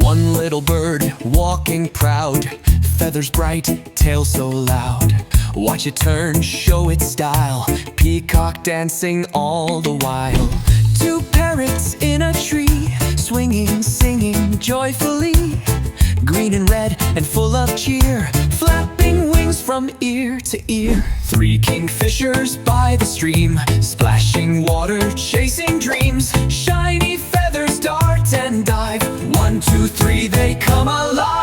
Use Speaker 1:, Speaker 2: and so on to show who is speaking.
Speaker 1: One little bird walking proud, feathers bright, tail so loud. Watch it turn, show its style, peacock dancing all the while. Two parrots in a tree, swinging, singing joyfully. Green and red and full of cheer, flapping wings from ear to ear. Three kingfishers by the stream, splashing water, chasing dreams. Shiny feathers dart and dive, 1, 2, 3, they come alive.